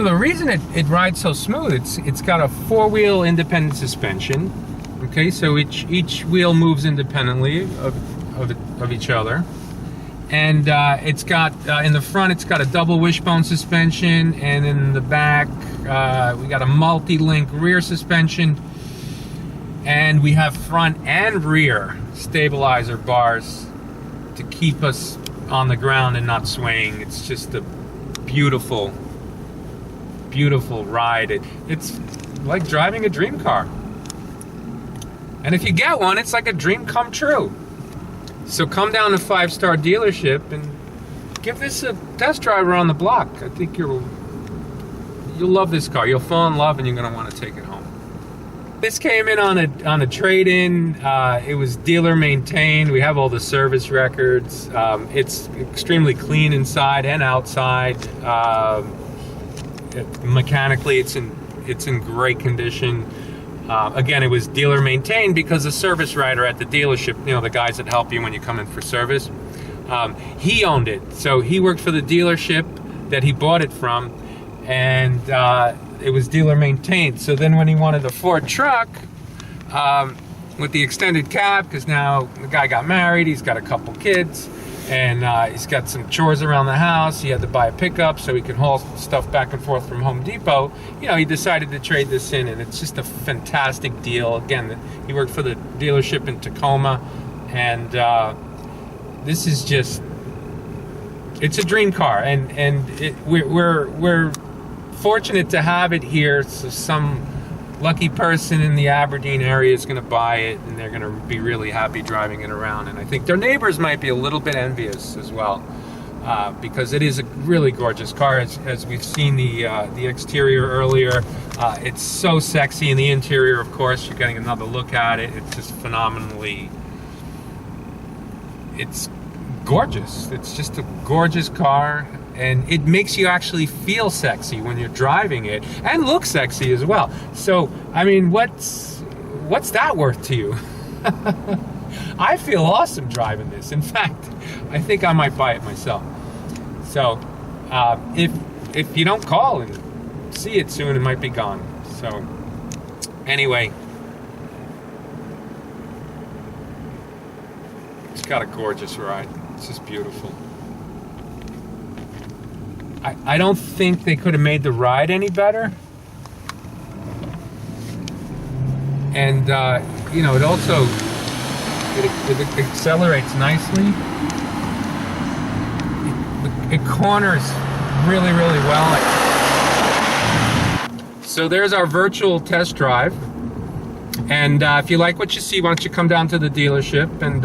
So the reason it rides so smooth, it's got a four-wheel independent suspension. Okay, so each wheel moves independently of each other. And it's got, in the front, it's got a double wishbone suspension, and in the back, we got a multi-link rear suspension, and we have front and rear stabilizer bars to keep us on the ground and not swaying. It's just a beautiful, beautiful ride. It's like driving a dream car. And if you get one, it's like a dream come true. So come down to 5 Star Dealership and give this a test drive around the block. I think you'll love this car. You'll fall in love and you're going to want to take it home. This came in on a trade-in. It was dealer maintained. We have all the service records. It's extremely clean inside and outside. Mechanically, it's in great condition. Again, it was dealer maintained because the service writer at the dealership, you know, the guys that help you when you come in for service, he owned it. So he worked for the dealership that he bought it from, and it was dealer maintained. So then when he wanted the Ford truck with the extended cab, because now the guy got married, he's got a couple kids, and he's got some chores around the house. He had to buy a pickup so he could haul stuff back and forth from Home Depot. You know, he decided to trade this in, and it's just a fantastic deal. Again, he worked for the dealership in Tacoma, and this is just, it's a dream car, and we're fortunate to have it here. So some lucky person in the Aberdeen area is going to buy it, and they're going to be really happy driving it around. And I think their neighbors might be a little bit envious as well, because it is a really gorgeous car. As we've seen the exterior earlier, it's so sexy. In the interior, of course, you're getting another look at it. It's just phenomenally, it's gorgeous. It's just a gorgeous car. And it makes you actually feel sexy when you're driving it, and look sexy as well. So, I mean, what's that worth to you? I feel awesome driving this. In fact, I think I might buy it myself. So, if you don't call and see it soon, it might be gone. So, anyway, it's got a gorgeous ride. It's just beautiful. I don't think they could have made the ride any better. And, you know, it also, it accelerates nicely. It corners really, really well. So there's our virtual test drive. And if you like what you see, why don't you come down to the dealership, and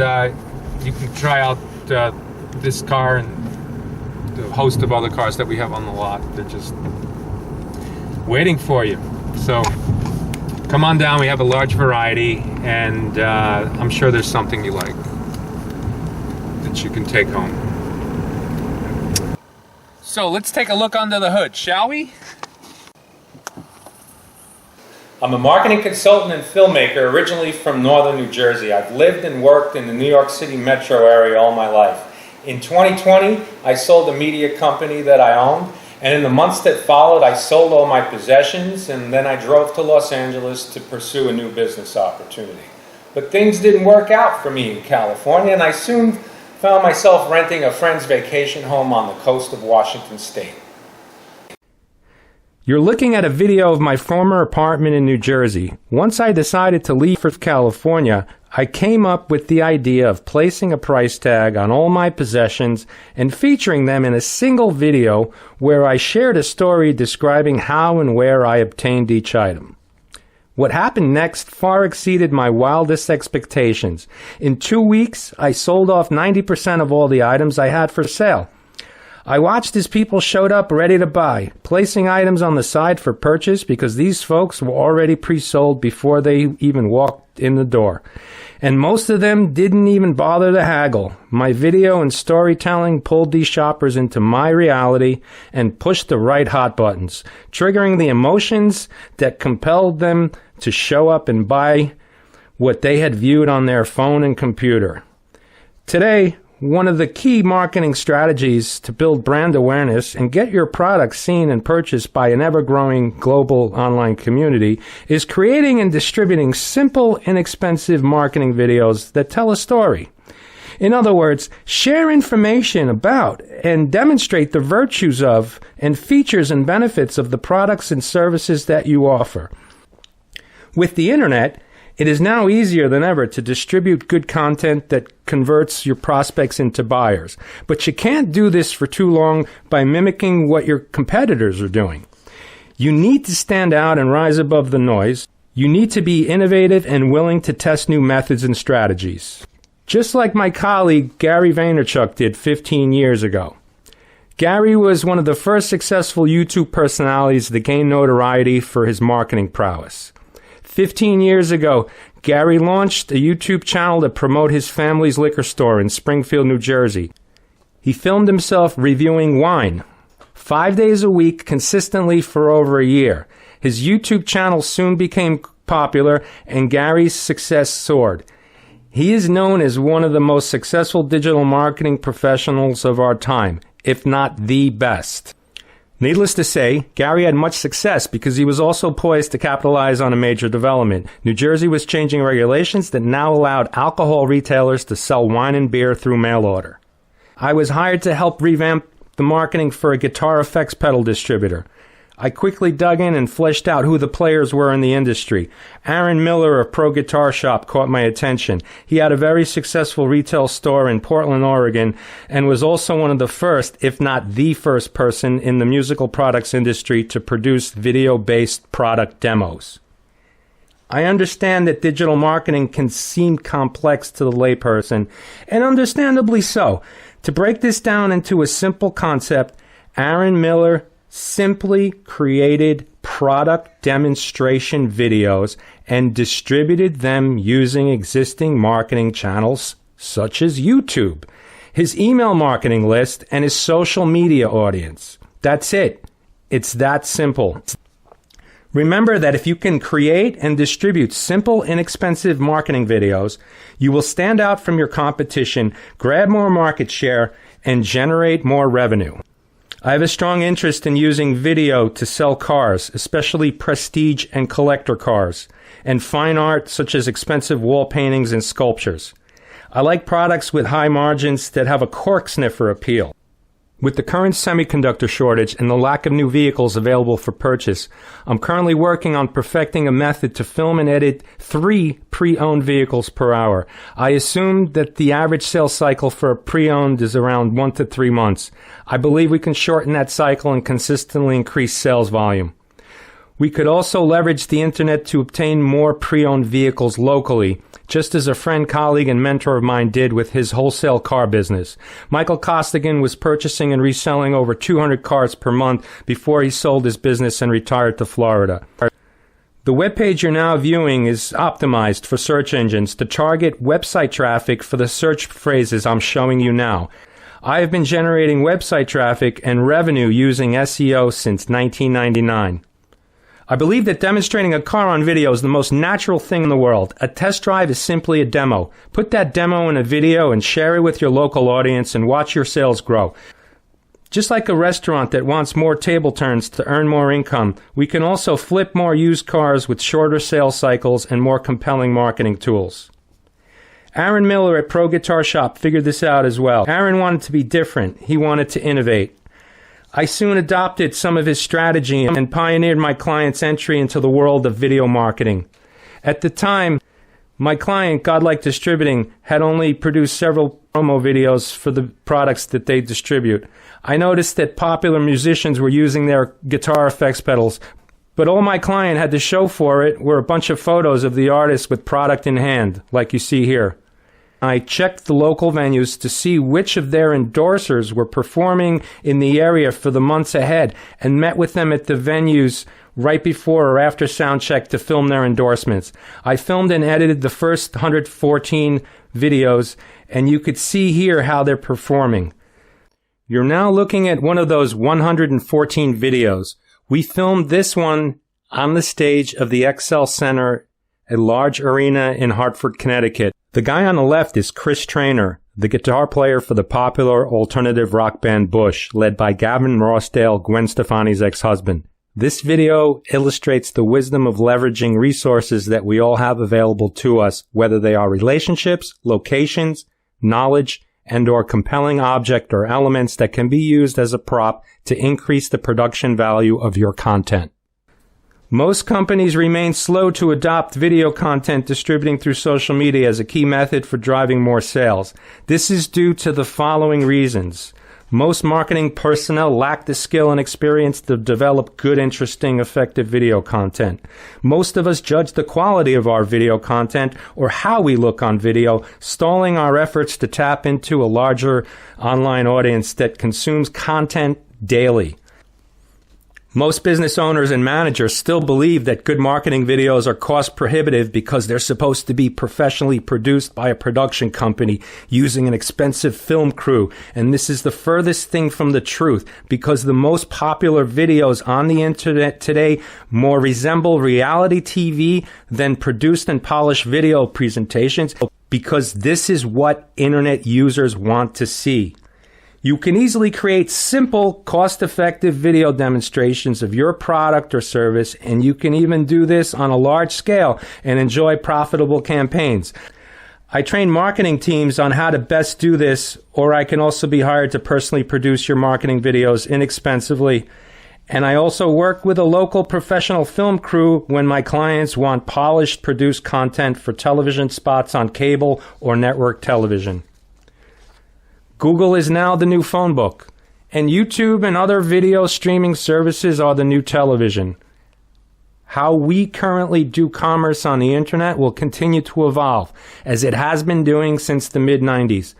you can try out this car and a host of other cars that we have on the lot. They're just waiting for you. So come on down. We have a large variety, and I'm sure there's something you like that you can take home. So let's take a look under the hood, shall we? I'm a marketing consultant and filmmaker originally from northern New Jersey. I've lived and worked in the New York City metro area all my life. In 2020, I sold a media company that I owned, and in the months that followed, I sold all my possessions, and then I drove to Los Angeles to pursue a new business opportunity. But things didn't work out for me in California, and I soon found myself renting a friend's vacation home on the coast of Washington State. You're looking at a video of my former apartment in New Jersey. Once I decided to leave for California, I came up with the idea of placing a price tag on all my possessions and featuring them in a single video where I shared a story describing how and where I obtained each item. What happened next far exceeded my wildest expectations. In 2 weeks, I sold off 90% of all the items I had for sale. I watched as people showed up ready to buy, placing items on the side for purchase because these folks were already pre-sold before they even walked in the door. And most of them didn't even bother to haggle. My video and storytelling pulled these shoppers into my reality and pushed the right hot buttons, triggering the emotions that compelled them to show up and buy what they had viewed on their phone and computer. Today, one of the key marketing strategies to build brand awareness and get your product seen and purchased by an ever-growing global online community is creating and distributing simple, inexpensive marketing videos that tell a story. In other words, share information about and demonstrate the virtues of and features and benefits of the products and services that you offer. With the internet, it is now easier than ever to distribute good content that converts your prospects into buyers. But you can't do this for too long by mimicking what your competitors are doing. You need to stand out and rise above the noise. You need to be innovative and willing to test new methods and strategies. Just like my colleague Gary Vaynerchuk did 15 years ago. Gary was one of the first successful YouTube personalities to gain notoriety for his marketing prowess. 15 years ago, Gary launched a YouTube channel to promote his family's liquor store in Springfield, New Jersey. He filmed himself reviewing wine 5 days a week consistently for over a year. His YouTube channel soon became popular and Gary's success soared. He is known as one of the most successful digital marketing professionals of our time, if not the best. Needless to say, Gary had much success because he was also poised to capitalize on a major development. New Jersey was changing regulations that now allowed alcohol retailers to sell wine and beer through mail order. I was hired to help revamp the marketing for a guitar effects pedal distributor. I quickly dug in and fleshed out who the players were in the industry. Aaron Miller of Pro Guitar Shop caught my attention. He had a very successful retail store in Portland, Oregon, and was also one of the first, if not the first person in the musical products industry to produce video-based product demos. I understand that digital marketing can seem complex to the layperson, and understandably so. To break this down into a simple concept, Aaron Miller simply created product demonstration videos and distributed them using existing marketing channels such as YouTube, his email marketing list, and his social media audience. That's it. It's that simple. Remember that if you can create and distribute simple, inexpensive marketing videos, you will stand out from your competition, grab more market share, and generate more revenue. I have a strong interest in using video to sell cars, especially prestige and collector cars, and fine art such as expensive wall paintings and sculptures. I like products with high margins that have a cork sniffer appeal. With the current semiconductor shortage and the lack of new vehicles available for purchase, I'm currently working on perfecting a method to film and edit 3 pre-owned vehicles per hour. I assume that the average sales cycle for a pre-owned is around 1 to 3 months. I believe we can shorten that cycle and consistently increase sales volume. We could also leverage the internet to obtain more pre-owned vehicles locally, just as a friend, colleague, and mentor of mine did with his wholesale car business. Michael Costigan was purchasing and reselling over 200 cars per month before he sold his business and retired to Florida. The webpage you're now viewing is optimized for search engines to target website traffic for the search phrases I'm showing you now. I have been generating website traffic and revenue using SEO since 1999. I believe that demonstrating a car on video is the most natural thing in the world. A test drive is simply a demo. Put that demo in a video and share it with your local audience and watch your sales grow. Just like a restaurant that wants more table turns to earn more income, we can also flip more used cars with shorter sales cycles and more compelling marketing tools. Aaron Miller at Pro Guitar Shop figured this out as well. Aaron wanted to be different. He wanted to innovate. I soon adopted some of his strategy and pioneered my client's entry into the world of video marketing. At the time, my client, Godlike Distributing, had only produced several promo videos for the products that they distribute. I noticed that popular musicians were using their guitar effects pedals, but all my client had to show for it were a bunch of photos of the artist with product in hand, like you see here. I checked the local venues to see which of their endorsers were performing in the area for the months ahead and met with them at the venues right before or after sound check to film their endorsements. I filmed and edited the first 114 videos, and you could see here how they're performing. You're now looking at one of those 114 videos. We filmed this one on the stage of the XL Center, a large arena in Hartford, Connecticut. The guy on the left is Chris Traynor, the guitar player for the popular alternative rock band Bush, led by Gavin Rossdale, Gwen Stefani's ex-husband. This video illustrates the wisdom of leveraging resources that we all have available to us, whether they are relationships, locations, knowledge, and/or compelling object or elements that can be used as a prop to increase the production value of your content. Most companies remain slow to adopt video content distributing through social media as a key method for driving more sales. This is due to the following reasons. Most marketing personnel lack the skill and experience to develop good, interesting, effective video content. Most of us judge the quality of our video content or how we look on video, stalling our efforts to tap into a larger online audience that consumes content daily. Most business owners and managers still believe that good marketing videos are cost prohibitive because they're supposed to be professionally produced by a production company using an expensive film crew. And this is the furthest thing from the truth, because the most popular videos on the internet today more resemble reality TV than produced and polished video presentations, because this is what internet users want to see. You can easily create simple, cost-effective video demonstrations of your product or service, and you can even do this on a large scale and enjoy profitable campaigns. I train marketing teams on how to best do this, or I can also be hired to personally produce your marketing videos inexpensively. And I also work with a local professional film crew when my clients want polished, produced content for television spots on cable or network television. Google is now the new phone book, and YouTube and other video streaming services are the new television. How we currently do commerce on the internet will continue to evolve, as it has been doing since the mid-90s.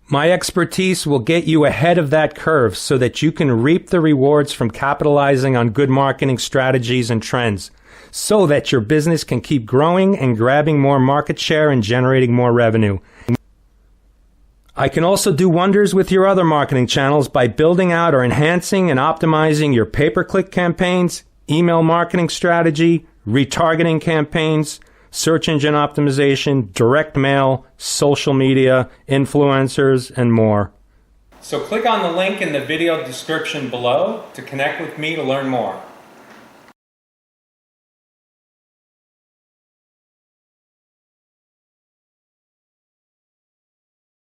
My expertise will get you ahead of that curve so that you can reap the rewards from capitalizing on good marketing strategies and trends, so that your business can keep growing and grabbing more market share and generating more revenue. I can also do wonders with your other marketing channels by building out or enhancing and optimizing your pay-per-click campaigns, email marketing strategy, retargeting campaigns, search engine optimization, direct mail, social media, influencers, and more. So click on the link in the video description below to connect with me to learn more.